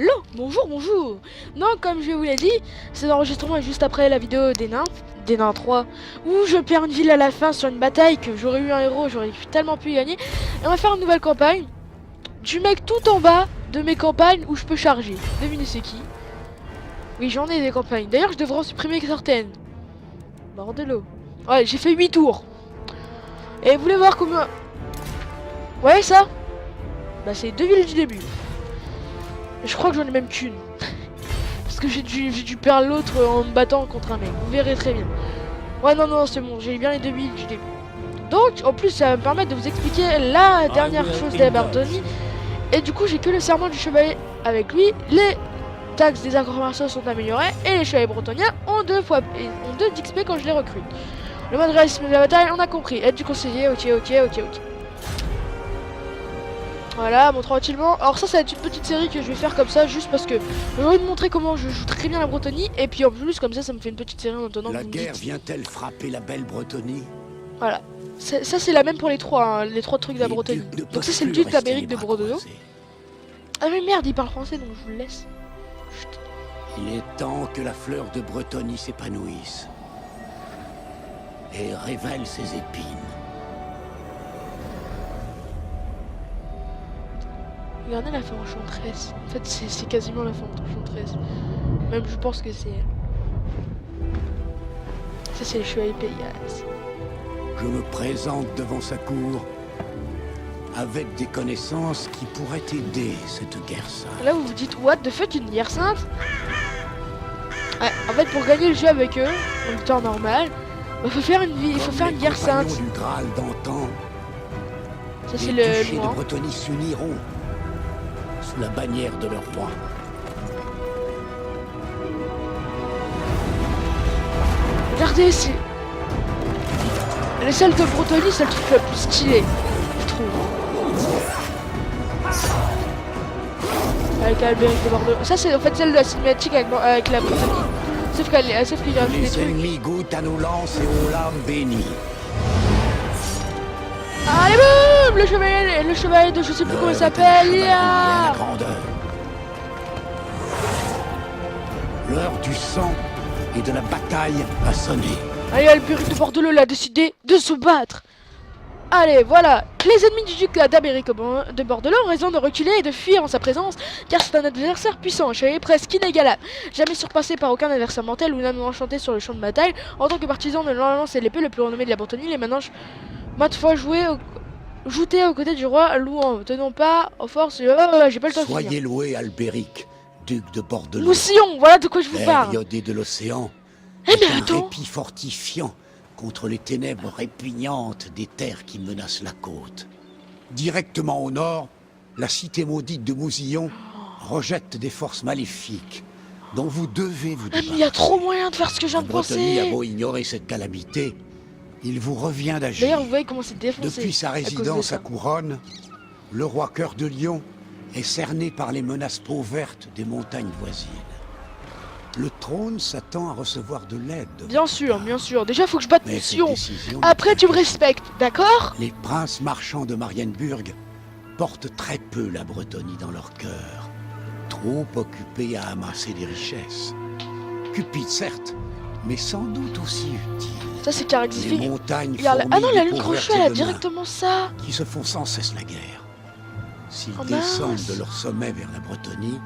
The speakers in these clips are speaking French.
Hello, bonjour. Donc comme je vous l'ai dit, cet enregistrement est juste après la vidéo des nains 3, où je perds une ville à la fin sur une bataille que j'aurais eu un héros, j'aurais tellement pu gagner. Et on va faire une nouvelle campagne, du mec tout en bas de mes campagnes où je peux charger. Devinez c'est qui? Oui, j'en ai des campagnes, d'ailleurs je devrais en supprimer certaines. Bordelot. Ouais, j'ai fait 8 tours. Et vous voulez voir combien... Ouais ça? Bah c'est 2 villes du début. Je crois que j'en ai même qu'une. Parce que j'ai dû perdre l'autre en me battant contre un mec. Vous verrez très bien. Ouais non c'est bon, j'ai bien les 2 villes du début. Donc en plus ça va me permettre de vous expliquer la dernière chose de la Bardonie. Et du coup j'ai que le serment du chevalier avec lui. Les taxes des accords commerciaux sont améliorées. Et les chevaliers bretoniens ont 2 d'XP quand je les recrute. Le mode réalisme de la bataille, on a compris. Aide du conseiller, ok. Voilà, montre tranquillement. Alors ça va être une petite série que je vais faire comme ça, juste parce que j'ai envie de montrer comment je joue très bien la Bretonie. Et puis en plus, comme ça me fait une petite série en attendant. La guerre vient-elle frapper la belle Bretonie? Voilà. Ça c'est la même pour les 3, hein, les 3 trucs de la Bretonie. Donc ça c'est le duc d'Amérique de Bordeaux. Ah mais merde, il parle français donc je vous le laisse. Chut. Il est temps que la fleur de Bretonie s'épanouisse et révèle ses épines. Regardez la fin enchanteresse. En fait c'est quasiment la fin enchanteresse. Même je pense que c'est elle. Ça c'est les chevaliers Pégase. Je me présente devant sa cour avec des connaissances qui pourraient aider cette guerre sainte. Là vous vous dites what the fuck, une guerre sainte? Ouais, en fait pour gagner le jeu avec eux, en le temps normal, il faut faire une guerre sainte. Du Graal d'antan, Ça c'est les duchés le de Bretonie s'uniront sous la bannière de leur roi. Regardez, c'est... Les celles de Bretonie, c'est le truc le plus stylé, je trouve. Avec Albéric de Bordeaux. Ça c'est en fait celle de la cinématique avec la Bretonie. Sauf qu'il y a des Les trucs... ennemis goûtent à nos lances et aux lames bénies. Allez boum, le chevalier de je sais plus comment il s'appelle. La grandeur. L'heure du sang et de la bataille a sonné. Allez, Albéric de Bordeaux a décidé de se battre. Allez, voilà. Les ennemis du duc d'Amérique de Bordeaux ont raison de reculer et de fuir en sa présence, car c'est un adversaire puissant, chevalier presque inégalable, jamais surpassé par aucun adversaire mortel ou même enchanté sur le champ de bataille. En tant que partisan de l'Alliance et l'épée le plus renommé de la Bretonie, les manches maintes fois jouté aux côtés du roi Louan. Tenons pas aux forces. J'ai pas le temps de Soyez finir. loué, Albéric, duc de Bordeaux. Moussillon, voilà de quoi je vous L'air parle. iodé de l'océan. Eh mais Un attends. répit fortifiant contre les ténèbres répugnantes des terres qui menacent la côte. Directement au nord, la cité maudite de Mousillon rejette des forces maléfiques dont vous devez vous Ah mais débarrasser. il y a trop moyen de faire ce que je viens La de Bretonie a penser. beau ignorer cette calamité, il vous revient d'agir. D'ailleurs, vous voyez comment c'est défoncé. Depuis sa à cause de résidence ça. à Couronne, le roi Cœur de Lion est cerné par les menaces peau vertes des montagnes voisines. Le trône s'attend à recevoir de l'aide. Bien sûr. Déjà, faut que je batte Mais cette Moussillon. décision Après, n'est tu me pas respectes, d'accord? Les princes marchands de Marienburg portent très peu la Bretonie dans leur cœur, trop occupés à amasser des richesses. Cupide certes, mais sans doute aussi utile. Ça, c'est Les caractéristique. montagnes Regarde, ah non, fourmillent la de lune pauvreté crochue, elle a de directement ça. mains qui se font sans cesse la guerre. S'ils Oh, descendent mince. de leur sommet vers la Bretonie,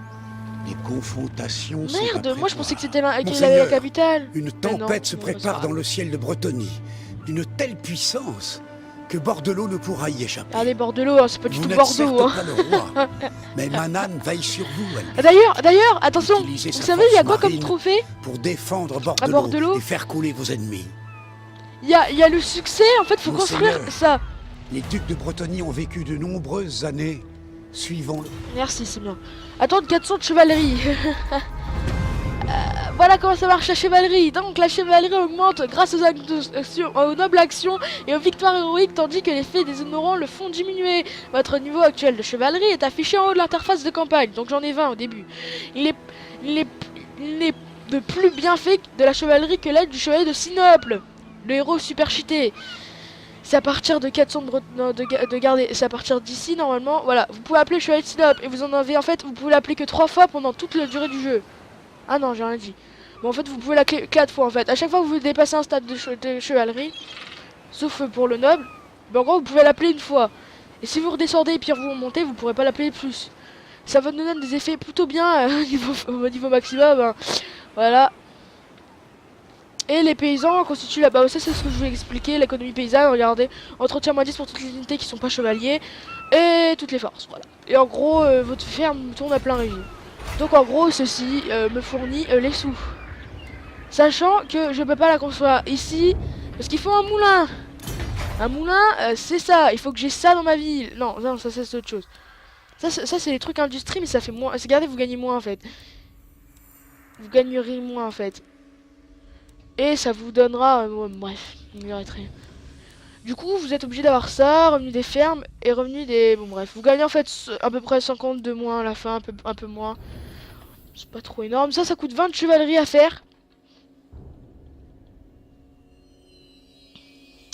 les confrontations sont à Merde, moi je pensais que prévoir. c'était qu'il avait la Monseigneur, capitale. Une Mais non, tempête se bon, prépare c'est pas dans grave. le ciel de Bretonie, d'une telle puissance que Bordelot ne pourra y échapper. Regardez, Bordeaux, hein, c'est pas du Vous tout n'êtes Bordeaux. certes Hein. pas le roi, mais Manane veille sur vous, elle, D'ailleurs, attention, Utilisez vous sa savez, il y a force quoi comme marine. trophée? pour défendre Bordelot Bordelot et faire couler vos ennemis. Il y a le succès, en fait, faut Monseigneur. construire ça. Les ducs de Bretonie ont vécu de nombreuses années suivant le... Merci, c'est bien. Attendre 400 de chevalerie. Voilà comment ça marche la chevalerie. Donc la chevalerie augmente grâce aux nobles actions et aux victoires héroïques, tandis que les faits des ignorants le font diminuer. Votre niveau actuel de chevalerie est affiché en haut de l'interface de campagne, donc j'en ai 20 au début. Il est de plus bien fait de la chevalerie que l'aide du chevalier de Sinople, le héros super cheaté. c'est à partir de 400 de garde, c'est à partir d'ici normalement. Voilà, vous pouvez appeler Chevalier de Sinope et vous en avez en fait, vous pouvez l'appeler que 3 fois pendant toute la durée du jeu. Ah non, j'ai rien dit. Bon, en fait, vous pouvez l'appeler 4 fois en fait. À chaque fois que vous dépassez un stade de chevalerie, sauf pour le noble, ben, en gros, vous pouvez l'appeler une fois. Et si vous redescendez et puis vous remontez, vous pourrez pas l'appeler plus. Ça va nous donner des effets plutôt bien au niveau maximum. Hein. Voilà. Et les paysans constituent la base. Ça, c'est ce que je voulais expliquer. L'économie paysanne, regardez. Entretien -10 pour toutes les unités qui sont pas chevaliers. Et toutes les forces. Voilà. Et en gros, votre ferme tourne à plein régime. Donc en gros, ceci me fournit les sous. Sachant que je peux pas la construire ici. Parce qu'il faut un moulin. Un moulin, c'est ça. Il faut que j'ai ça dans ma ville. Non, non, ça c'est autre chose. Ça c'est les trucs industrie, mais ça fait moins. Regardez, vous gagnez moins en fait. Vous gagnerez moins en fait. Et ça vous donnera... bref, vous verrez très bien. Du coup, vous êtes obligé d'avoir ça, revenu des fermes et revenu des... Bon bref, vous gagnez en fait à peu près 50 de moins à la fin, un peu moins. C'est pas trop énorme. Ça coûte 20 de chevalerie à faire.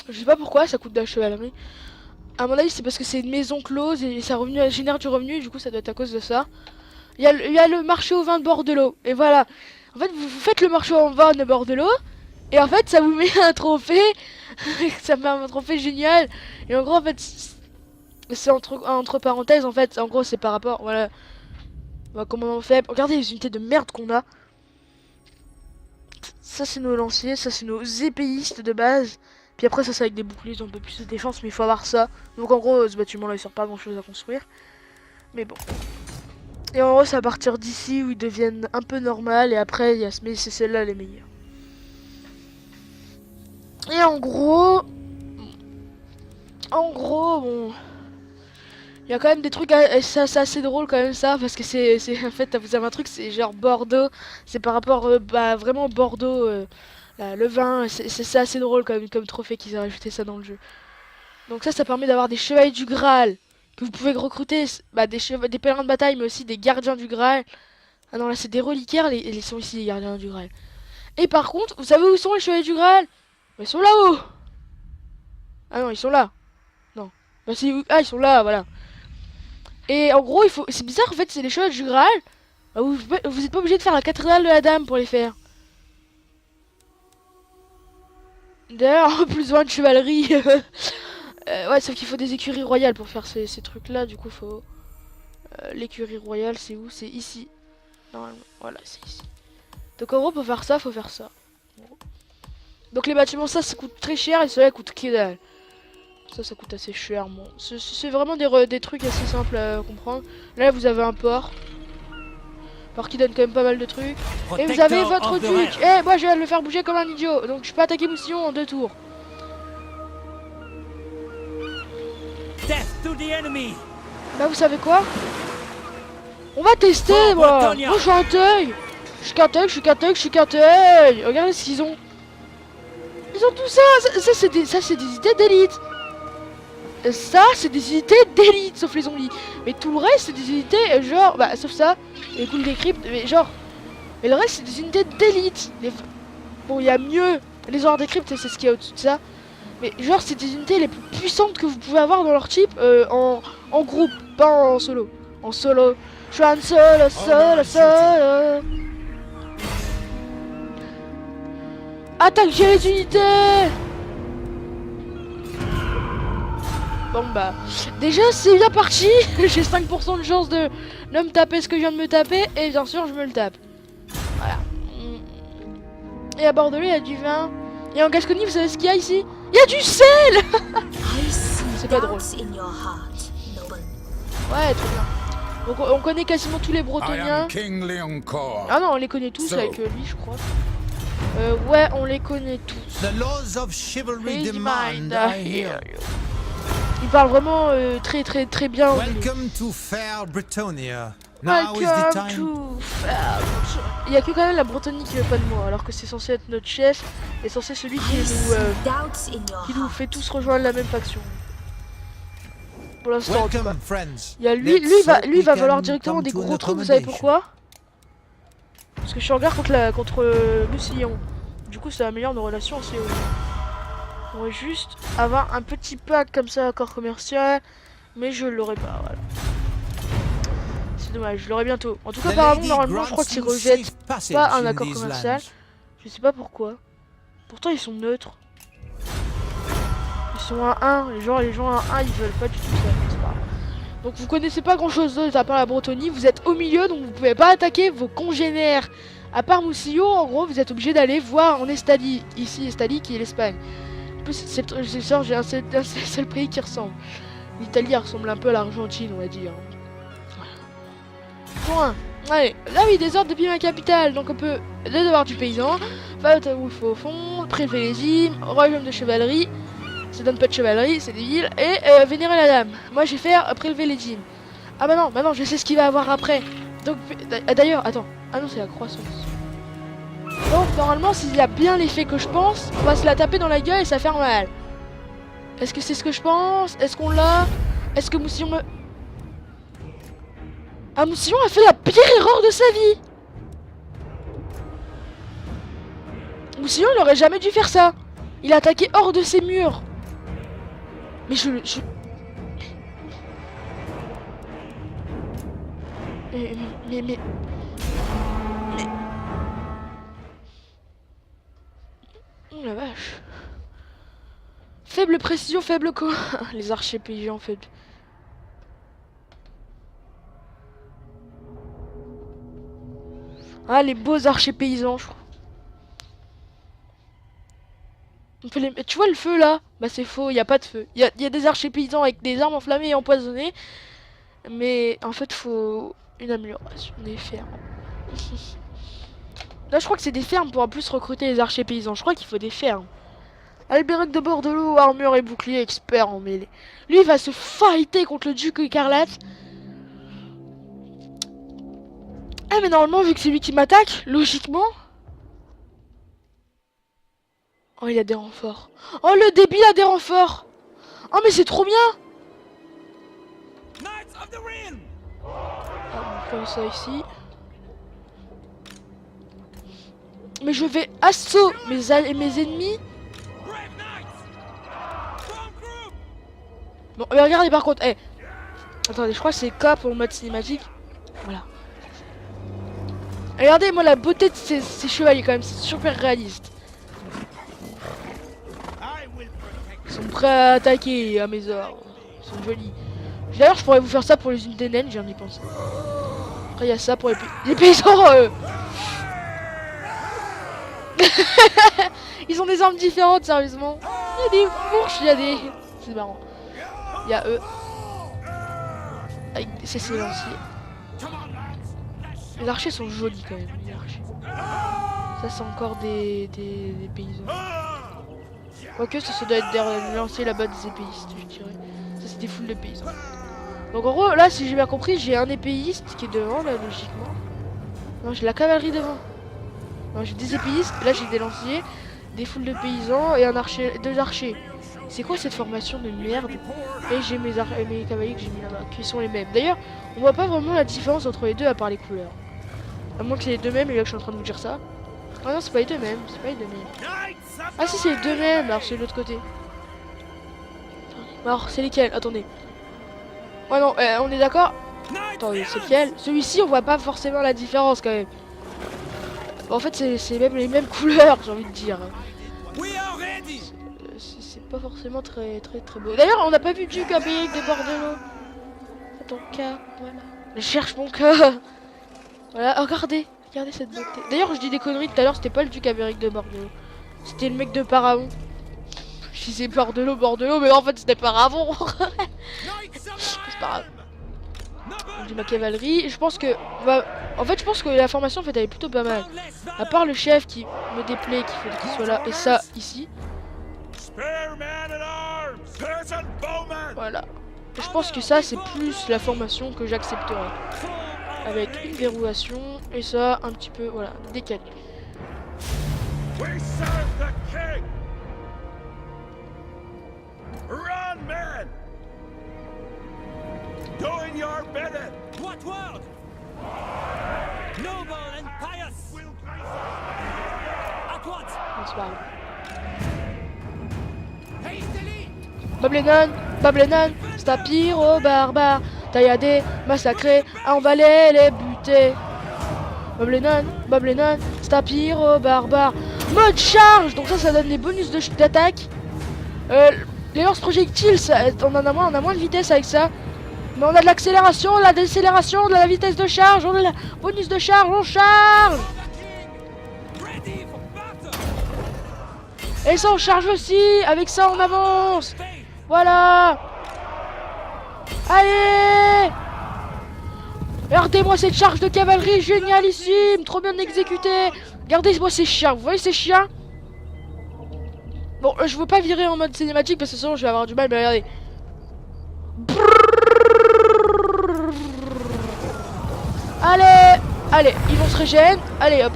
Je sais pas pourquoi ça coûte de la chevalerie. À mon avis, c'est parce que c'est une maison close et ça génère du revenu. Et du coup, ça doit être à cause de ça. Il y a le marché au vin de Bordelot. Et voilà. En fait, vous faites le marché au vin de Bordelot. Et en fait, ça vous met un trophée. Ça met un trophée génial. Et en gros, en fait, c'est entre parenthèses. En fait, en gros, c'est par rapport. Voilà. Comment on fait. Regardez les unités de merde qu'on a. Ça, c'est nos lanciers. Ça, c'est nos épéistes de base. Puis après, ça, c'est avec des boucliers, ils ont un peu plus de défense. Mais il faut avoir ça. Donc, en gros, ce bâtiment-là, il sert pas à grand chose à construire. Mais bon. Et en gros, c'est à partir d'ici où ils deviennent un peu normales. Et après, il y a mais c'est celles-là les meilleures. Et en gros, bon, il y a quand même des trucs, c'est assez drôle quand même ça, parce que c'est en fait, vous avez un truc, c'est genre Bordeaux, c'est par rapport, vraiment Bordeaux, là, le vin, c'est assez drôle quand même comme trophée qu'ils aient rajouté ça dans le jeu. Donc ça permet d'avoir des chevaliers du Graal, que vous pouvez recruter, des pèlerins de bataille, mais aussi des gardiens du Graal. Ah non, là c'est des reliquaires, ils sont ici les gardiens du Graal. Et par contre, vous savez où sont les chevaliers du Graal? Ils sont là-haut. Ah non, ils sont là. Non. Bah, ah, ils sont là, voilà. Et en gros, c'est bizarre, en fait, c'est les chevaliers du Graal. Bah, vous êtes pas obligé de faire la cathédrale de la Dame pour les faire. D'ailleurs, plus loin de chevalerie. Ouais, sauf qu'il faut des écuries royales pour faire ces trucs-là. Du coup, faut... l'écurie royale, c'est où? C'est ici. Normalement, voilà, c'est ici. Donc en gros, pour faire ça, faut faire ça. Donc les bâtiments, ça coûte très cher et cela coûte que dalle. Ça coûte assez cher. Bon. C'est vraiment des trucs assez simples à comprendre. Là, vous avez un port. Port qui donne quand même pas mal de trucs. Et vous avez votre duc. Eh, moi, je vais le faire bouger comme un idiot. Donc, je peux attaquer Mousillon en 2 tours. Bah, vous savez quoi? On va tester, moi. Moi, je suis un teuil. Je suis qu'un teuil. Regardez ce qu'ils ont. Ils ont tout ça. Ça c'est des unités d'élite. Ça, c'est des unités d'élite, sauf les zombies. Mais tout le reste, c'est des unités, genre, bah, sauf ça, les coups des cryptes, mais genre. Mais le reste, c'est des unités d'élite. Bon, il y a mieux. Les hordes des cryptes, c'est ce qu'il y a au-dessus de ça. Mais genre, c'est des unités les plus puissantes que vous pouvez avoir dans leur type en groupe, pas en solo. En solo. Je suis un solo. Attaque, j'ai les unités! Bon bah, déjà c'est bien parti. J'ai 5% de chance de me taper ce que je viens de me taper. Et bien sûr je me le tape. Voilà. Et à Bordeaux il y a du vin. Et en Gascogne vous savez ce qu'il y a ici? Il y a du sel. C'est pas drôle. Ouais, très bien. Donc on connaît quasiment tous les Bretoniens. Ah non, on les connaît tous avec lui je crois. Ouais, on les connaît tous. The laws of chivalry demand, I hear you. Il parle vraiment très bien. Welcome to Fair Bretonia. Now is the time. Il y a que quand même la Bretonie qui veut pas de moi, alors que c'est censé être notre chef et censé celui qui nous fait tous rejoindre la même faction. Pour l'instant, il y a lui va valoir directement des gros trucs. Vous savez pourquoi? Parce que je suis en guerre contre Mousillon. Du coup, ça améliore nos relations aussi. On va juste avoir un petit pack comme ça, accord commercial. Mais je l'aurai pas, voilà. C'est dommage, je l'aurai bientôt. En tout cas, apparemment, normalement, je crois qu'ils rejettent pas un accord commercial. Je sais pas pourquoi. Pourtant, ils sont neutres. Ils sont à 1. Les gens à 1, ils veulent pas du tout ça. C'est pas grave. Donc, vous connaissez pas grand chose d'autre à part la Bretonnie. Vous êtes au milieu, donc vous pouvez pas attaquer vos congénères. À part Moussillo, en gros, vous êtes obligé d'aller voir en Estalie. Ici, Estalie, qui est l'Espagne. En plus, j'ai un seul pays qui ressemble. L'Italie ressemble un peu à l'Argentine, on va dire. Point. Allez, là oui, des ordres depuis ma capitale. Donc on peut les devoirs du paysan. Enfin, où il faut au fond, prélever les hymnes, royaume de chevalerie. Ça donne pas de chevalerie, c'est des villes. Et vénérer la dame. Moi j'ai fait prélever les hymnes. Ah bah non, je sais ce qu'il va avoir après. Donc d'ailleurs, attends. Ah non, c'est la croissance. Donc normalement, s'il y a bien l'effet que je pense, on va se la taper dans la gueule et ça fait mal. Est-ce que c'est ce que je pense? Est-ce qu'on l'a? Est-ce que Moussillon me... Ah, Moussillon a fait la pire erreur de sa vie. Moussillon, il aurait jamais dû faire ça. Il a attaqué hors de ses murs. Mais Mais... Oh la vache. Faible précision, faible quoi. Les archers paysans faibles. Ah, les beaux archers paysans, je crois. On peut les... Tu vois le feu là? Bah c'est faux, il n'y a pas de feu. Il y a des archers paysans avec des armes enflammées et empoisonnées. Mais en fait, faut une amélioration des fermes. Là, je crois que c'est des fermes pour en plus recruter les archers paysans. Je crois qu'il faut des fermes. Albéric de Bordelot, armure et bouclier, expert en mêlée. Lui, il va se fighter contre le duc écarlate. Ah, mais normalement, vu que c'est lui qui m'attaque, logiquement... Oh, il a des renforts. Oh, le débile a des renforts. Oh, mais c'est trop bien. Ah, on fait ça ici. Mais je vais assaut mes ennemis. Bon, mais regardez par contre. Attendez, je crois que c'est K pour le mode cinématique. Voilà. Regardez, moi, la beauté de ces chevaliers, quand même, c'est super réaliste. Ils sont prêts à attaquer à mes ordres. Ils sont jolis. D'ailleurs, je pourrais vous faire ça pour les unités naines, j'en ai pensé. Après, il y a ça pour les paysans. Ils ont des armes différentes, sérieusement. Il y a des fourches, il y a des... C'est marrant. Il y a eux. Avec ces lanciers. Les archers sont jolis quand même, les archers. Ça, c'est encore des paysans. Quoique, ça doit être des lanciers là-bas des épéistes, je dirais. Ça, c'est des foules de paysans. Donc, en gros, là, si j'ai bien compris, j'ai un épéiste qui est devant, là, logiquement. Non, j'ai la cavalerie devant. Non, j'ai des épéistes, là, j'ai des lanciers, des foules de paysans et un archer, 2 archers. C'est quoi cette formation de merde? Et j'ai mes cavaliers que j'ai mis là-bas, qui sont les mêmes. D'ailleurs, on voit pas vraiment la différence entre les deux à part les couleurs. À moins que c'est les deux mêmes, et là que je suis en train de vous dire ça. Ah non, c'est pas les deux mêmes, c'est pas les deux mêmes. Ah si, c'est les deux mêmes, alors c'est de l'autre côté. Alors, c'est lesquels? Attendez. Ouais non, on est d'accord? Attendez, c'est lequel? Celui-ci, on voit pas forcément la différence quand même. En fait, c'est même les mêmes couleurs, j'ai envie de dire. C'est pas forcément très beau. D'ailleurs, on n'a pas vu Duc Albéric de Bordelot. C'est ton cas, voilà. Je cherche mon cas. Voilà, regardez cette beauté. D'ailleurs, je dis des conneries tout à l'heure, c'était pas le Duc Albéric de Bordelot. C'était le mec de Paravon. Je disais Bordelot, mais en fait, c'était Paravon. C'est pas grave. J'ai ma cavalerie. Je pense que... En fait, je pense que la formation, en fait, elle est plutôt pas mal. À part le chef qui me déplaît, qu'il faut qu'il soit là. Et ça, ici. Voilà. Et je pense que ça, c'est plus la formation que j'accepterai. Avec une verrouillation. Et ça, un petit peu, voilà, décalé. Run, man! Doing your bidding! What word? Noble and pious! At once! On se parle. Bablenon, Stapiro, barbare, tailladé, massacré, envalé, les butés. Bablenon, Stapiro, barbare. Mode charge, donc ça donne les bonus d'attaque. Les lance-projectiles, on a moins de vitesse avec ça. Mais on a de l'accélération, de la décélération, de la vitesse de charge, on a la bonus de charge, on charge. Ready for battle. Et ça on charge aussi, avec ça on avance. Voilà. Allez. Regardez-moi cette charge de cavalerie génialissime, trop bien exécutée. Regardez-moi ces chiens, vous voyez ces chiens? Bon, je veux pas virer en mode cinématique parce que sinon je vais avoir du mal, mais regardez. Allez, ils vont se régénérer. Allez hop,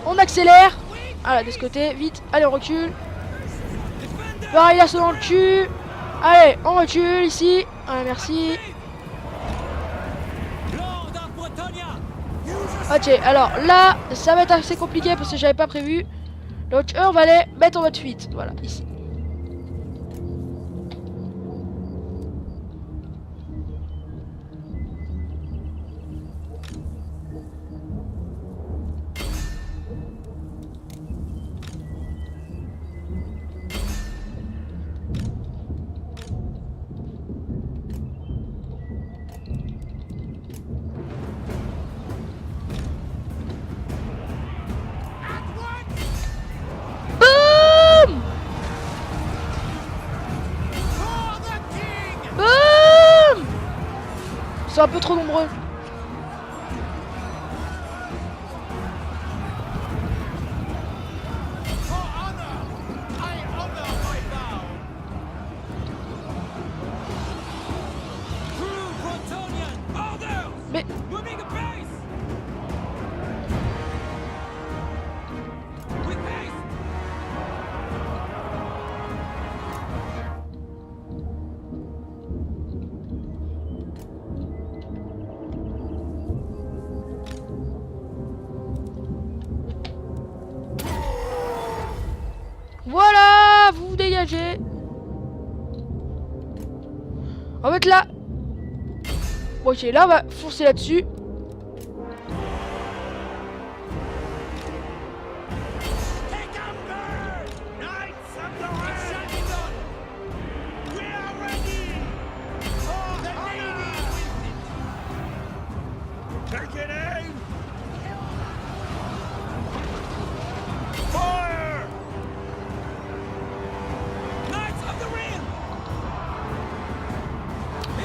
on accélère. Voilà, de ce côté, vite. Allez, on recule. Pareil, là, c'est dans le cul. Allez, on recule ici. Allez, merci. Ok, alors là, ça va être assez compliqué parce que j'avais pas prévu. Donc, on va les mettre en mode fuite. Voilà, ici. Ils sont un peu trop nombreux. Mais voilà, vous vous dégagez. En fait là. Ok, là on va foncer là-dessus.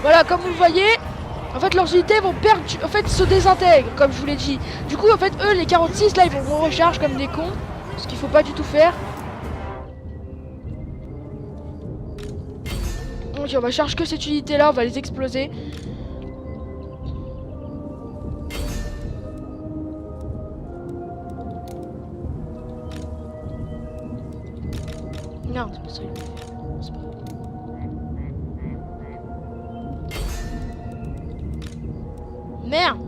Voilà, comme vous le voyez, en fait leurs unités vont perdre, en fait se désintègrent, comme je vous l'ai dit. Du coup, en fait, eux, les 46, là, ils vont recharge comme des cons, ce qu'il faut pas du tout faire. Ok, on va charger que cette unité-là, on va les exploser. Merde, c'est pas ça. C'est pas... Merde.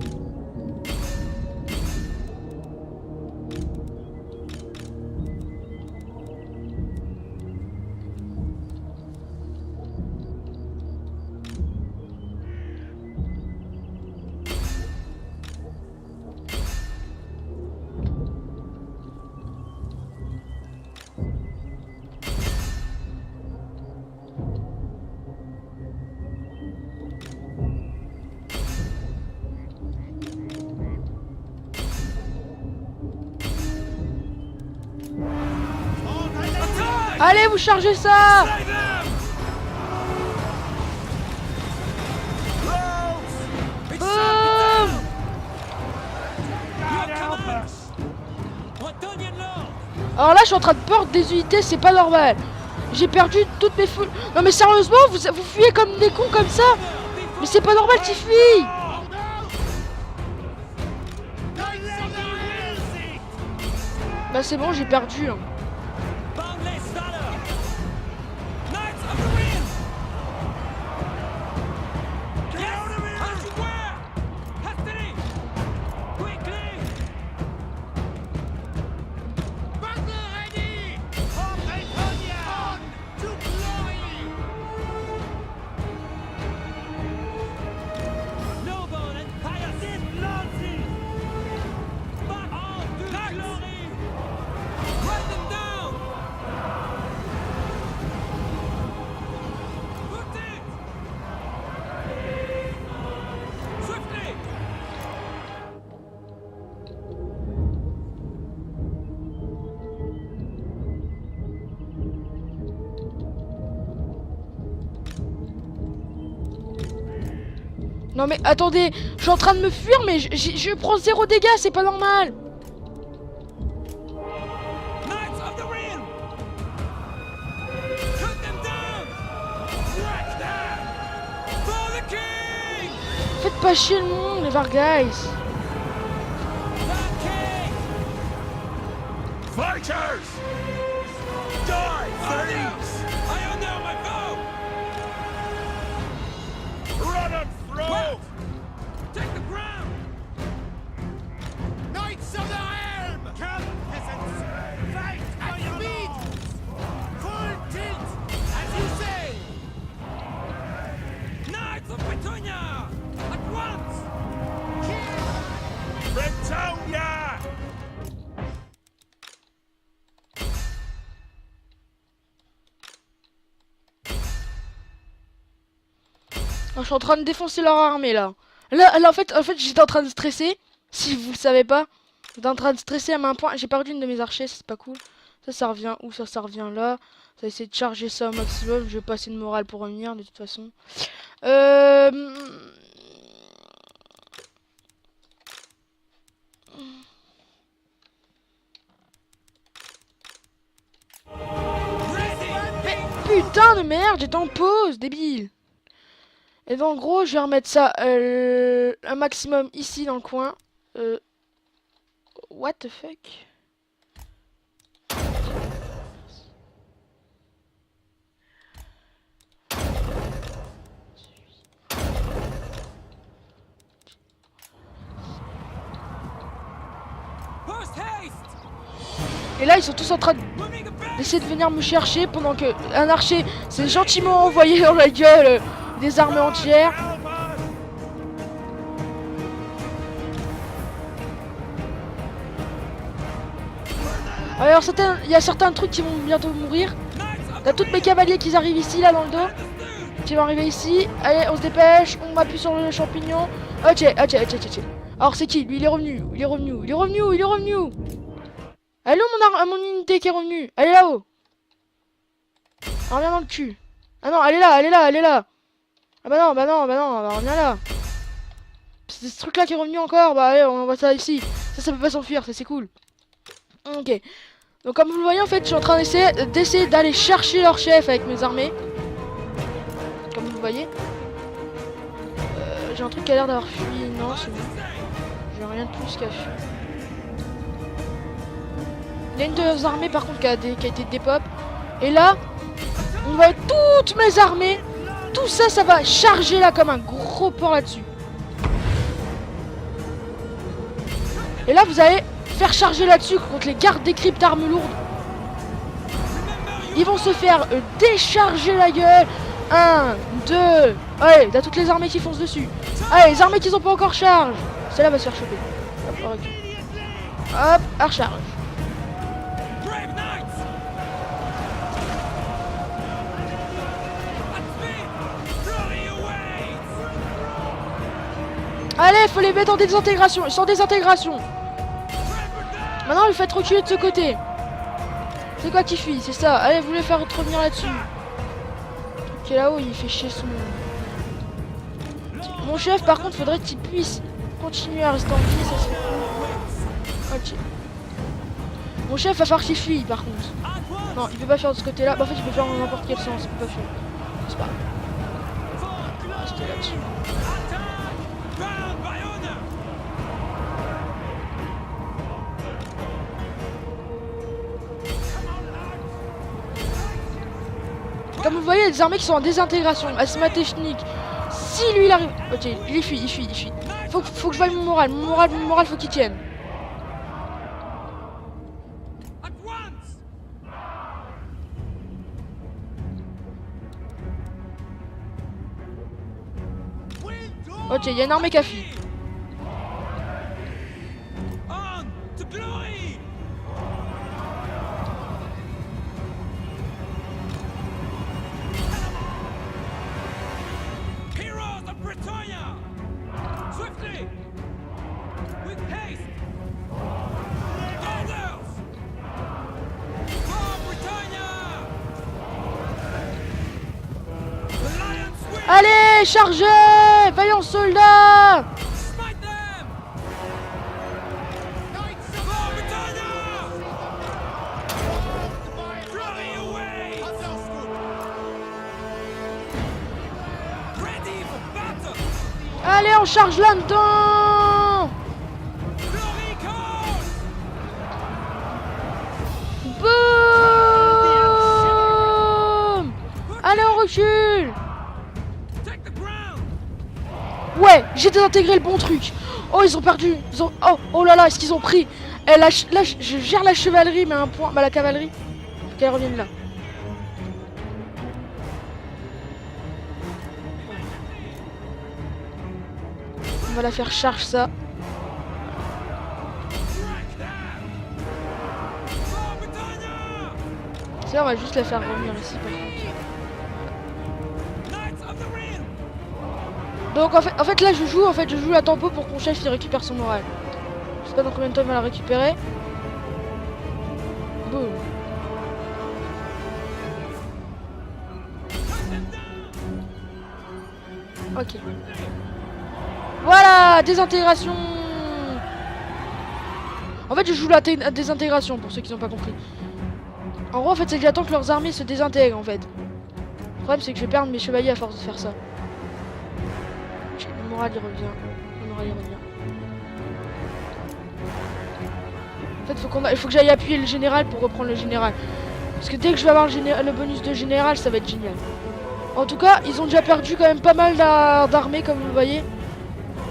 Allez, vous chargez ça. Boum. Alors là, je suis en train de perdre des unités, c'est pas normal. J'ai perdu toutes mes foules. Non mais sérieusement, vous fuyez comme des cons comme ça. Mais c'est pas normal qu'ils fuient. Bah c'est bon, j'ai perdu. Hein. Non mais attendez, je suis en train de me fuir mais je prends 0 dégâts, c'est pas normal. Knights of the Realm! Cut them down! Wreck them! For the king! Faites pas chier le monde les Vargas. The king! Fighters! Die, thieves! I honor my vow! Run them through! Take the ground! Knights of the Helm! Come, peasants! Fight at speed! Full tilt, as you say! Knights of Petunia! At once! Bretonia! Je suis en train de défoncer leur armée là. Là en fait j'étais en train de stresser. Si vous le savez pas, j'étais en train de stresser à un point. J'ai perdu une de mes archers, c'est pas cool. Ça revient où? Ça revient là. Ça va essayer de charger ça au maximum. Je vais passer de morale pour revenir de toute façon. Mais putain de merde, j'étais en pause, débile. Et donc en gros, je vais remettre ça un maximum ici dans le coin. What the fuck? Post haste! Et là, ils sont tous en train Moving a bit! d'essayer de venir me chercher pendant que un archer s'est gentiment envoyé dans la gueule des armées entières. Alors il y a certains trucs qui vont bientôt mourir. T'as toutes mes cavaliers qui arrivent ici là dans le dos. Qui vont arriver ici. Allez, on se dépêche, on appuie sur le champignon. Ok. Alors c'est qui? Lui il est revenu. Il est revenu. Allô mon unité qui est revenue. Elle est là-haut. Elle revient dans le cul. Ah non, elle est là. Ah bah non, elle revient là. C'est ce truc là qui est revenu encore. Bah allez, on voit ça ici. Ça peut pas s'enfuir, ça c'est cool. Ok. Donc comme vous le voyez en fait, je suis en train d'essayer d'aller chercher leur chef avec mes armées. Comme vous le voyez. J'ai un truc qui a l'air d'avoir fui. Non, c'est bon. J'ai rien de plus qu'à fuir. Il y a une de leurs armées par contre qui a été dépop. Et là, on voit toutes mes armées. Tout ça, ça va charger là comme un gros porc là-dessus. Et là, vous allez faire charger là-dessus contre les gardes des cryptes armes lourdes. Ils vont se faire décharger la gueule. 1, 2. Allez, t'as toutes les armées qui foncent dessus. Allez, les armées qui sont pas encore charge. Celle-là va se faire choper. Hop, elle recharge. Brave knights! At speed! Glory awaits! Allez, faut les mettre en désintégration. Ils sont en désintégration. Maintenant, le faites reculer de ce côté. C'est quoi qui fuit? C'est ça. Allez, vous les faire revenir là-dessus. Ok, là-haut, il fait chier son... Mon chef, par contre, faudrait qu'il puisse continuer à rester en vie. Ça serait cool. Ok. Mon chef va falloir qu'il fuit, par contre. Non, il peut pas faire de ce côté-là. Bah, en fait, il peut faire dans n'importe quel sens. Il peut pas fuir. C'est pas grave. On va rester là-dessus. Bound by honor! Comme vous voyez, il y a des armées qui sont en désintégration. Asma technique. Si lui il arrive. Ok, il fuit. Faut que je vaille mon moral. Mon moral faut qu'il tienne. At once! Ok, il y a une armée qui a fui. On to glory! Heroes of Britannia! Swiftly! With haste! Orders! For Britannia! The lions will Allez, chargez! Vaillants soldats! Smite them! Knights of Britannia! Fly away! Ready for battle! Allez, on charge là-dedans! Glory calls! Boum! Allez, on recule! Take the ground! Ouais, j'ai désintégré le bon truc. Oh, ils ont perdu. Ils ont... Oh là là, est-ce qu'ils ont pris? Là, je gère la chevalerie, mais un point... Bah, la cavalerie. Faut qu'elle revienne là. On va la faire charge, ça. For Britannia! Ça, on va juste la faire revenir ici, par contre. Knights of the Ring! Donc, en fait, là, je joue la tempo pour que mon chef, il récupère son moral. Je sais pas dans combien de temps il va la récupérer. Boum. Ok. Voilà, désintégration. En fait, je joue la désintégration pour ceux qui n'ont pas compris. En gros, en fait, c'est que j'attends que leurs armées se désintègrent, en fait. Le problème, c'est que je vais perdre mes chevaliers à force de faire ça. Ok, le moral, il revient. Le moral, il revient. En fait, il faut que j'aille appuyer le général pour reprendre le général. Parce que dès que je vais avoir le bonus de général, ça va être génial. En tout cas, ils ont déjà perdu quand même pas mal d'armées, comme vous le voyez.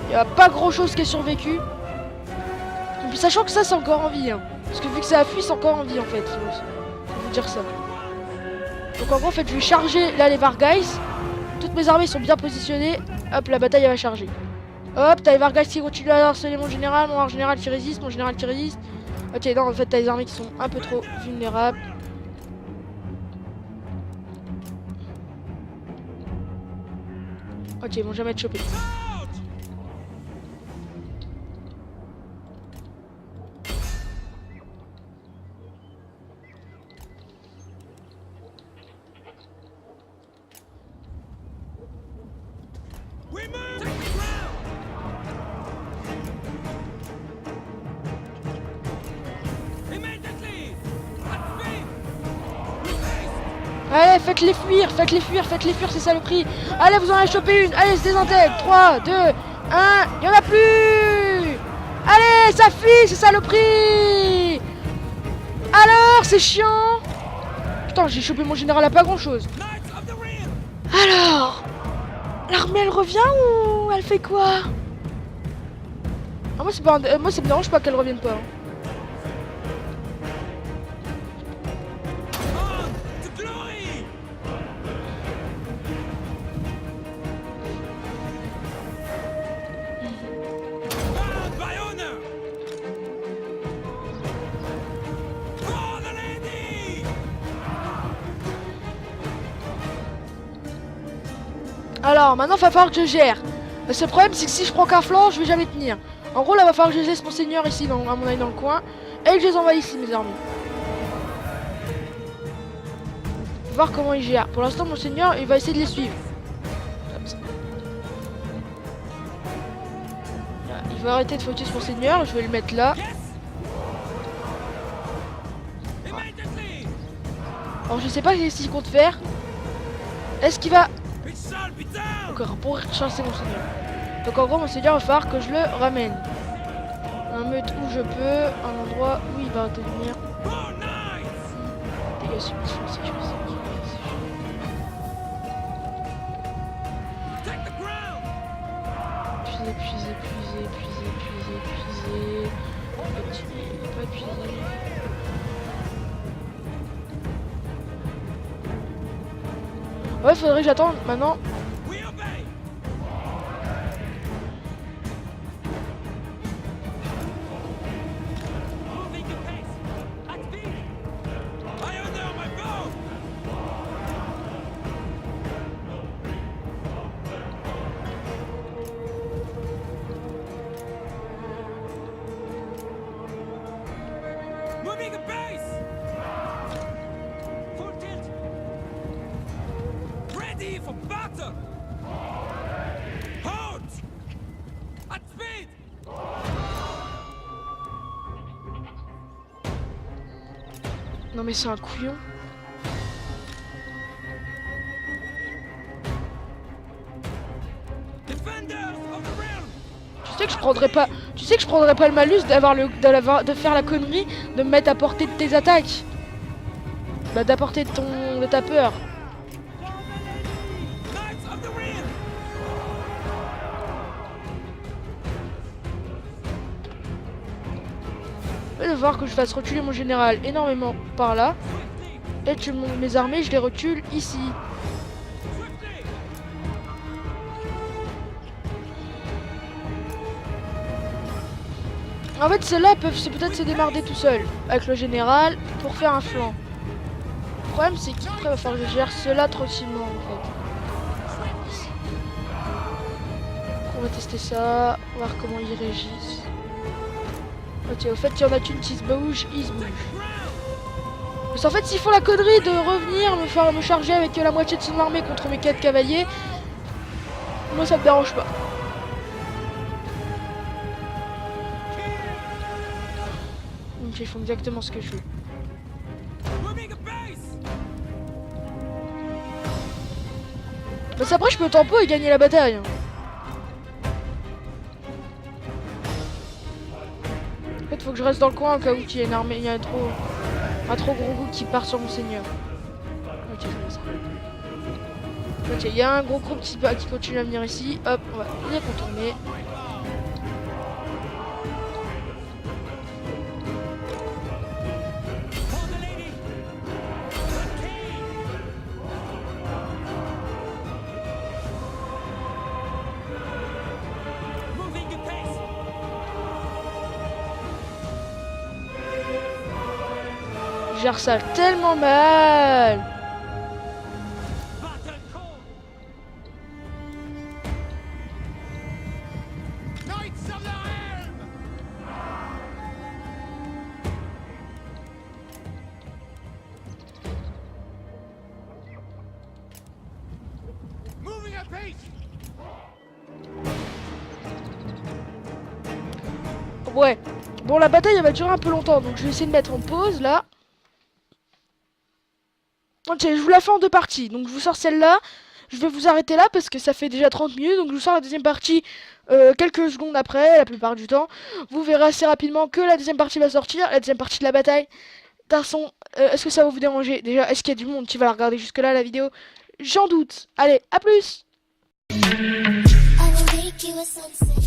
Il n'y a pas grand chose qui est survécu. Et puis sachant que ça c'est encore en vie. Hein. Parce que vu que ça a fui, c'est encore en vie en fait. Faut vous dire ça. Donc en gros en fait je vais charger là les Varguys. Toutes mes armées sont bien positionnées. Hop, la bataille elle va charger. Hop, t'as les Varguys qui continuent à harceler mon général qui résiste, mon général qui résiste. Ok, non en fait t'as les armées qui sont un peu trop vulnérables. Ok, ils vont jamais être chopés. We move! Take the ground! Immediately! At speed! Allez, faites-les fuir ces saloperies. Allez, vous en avez chopé une. Allez, se désintègre. 3, 2, 1. Il y en a plus. Allez, ça fuit ces saloperies. Alors, c'est chiant. Putain, j'ai chopé mon général à pas grand-chose. Knights of the Ring! Alors, l'armée, elle revient ou elle fait quoi? Ah, moi, c'est pas moi, ça me dérange pas qu'elle revienne pas. On to glory! Bound by honor! For the lady! Alors, maintenant, il va falloir que je gère. Parce que le problème, c'est que si je prends qu'un flanc, je vais jamais tenir. En gros, là, il va falloir que je laisse mon seigneur ici, à mon avis, dans le coin. Et que je les envoie ici, mes armées. Voir comment il gère. Pour l'instant, mon seigneur, il va essayer de les suivre. Comme ça. Là, il va arrêter de focus mon seigneur. Je vais le mettre là. Yes! Immediately! Alors, je sais pas ce qu'il compte faire. Est-ce qu'il va... It shall be done! Encore pour chasser mon seigneur. Donc en gros mon seigneur il va falloir que je le ramène. Un meute où je peux, un endroit où il va tenir. For knights! Dégâts submission sécurisés. Take the ground! Épuisé. Pas épuisé. Ouais, faudrait que j'attende maintenant. We obey! Moving the pace! At speed! I honor my vow! Moving the pace! Full tilt! Ready for battle! Non mais c'est un couillon. Tu sais que je prendrais pas. Tu sais que je prendrais pas le malus de faire la connerie de me mettre à portée de tes attaques. Bah d'apporter de ta peur. Je vais devoir que je fasse reculer mon général énormément par là. Et que mes armées, je les recule ici. En fait, ceux-là peuvent peut-être se démarrer tout seuls avec le général pour faire un flanc. Le problème, c'est qu'après, il va falloir que je gère ceux-là tranquillement en fait. On va tester ça, voir comment ils réagissent. Ok, au fait, il y en a qu'une qui se bouge, ils se bougent. Parce qu'en fait, s'ils font la connerie de revenir me charger avec la moitié de son armée contre mes 4 cavaliers, moi ça me dérange pas. Donc ils font exactement ce que je veux. Parce qu'après je peux tempo et gagner la bataille. En fait faut que je reste dans le coin au cas où il y a une armée, il y a un trop gros groupe qui part sur mon seigneur. Ok, je fais ça. Ok, il y a un gros groupe qui continue à venir ici. Hop, on va les contourner. Je gère ça tellement mal. Ouais. Bon, la bataille, elle va durer un peu longtemps, donc je vais essayer de mettre en pause, là. Ok, je vous la fais en 2 parties. Donc, je vous sors celle-là. Je vais vous arrêter là, parce que ça fait déjà 30 minutes. Donc, je vous sors la deuxième partie quelques secondes après, la plupart du temps. Vous verrez assez rapidement que la deuxième partie va sortir. La deuxième partie de la bataille. Garçon, est-ce que ça va vous déranger? Déjà, est-ce qu'il y a du monde qui va la regarder jusque-là, la vidéo? J'en doute. Allez, à plus! I will make you a sunset.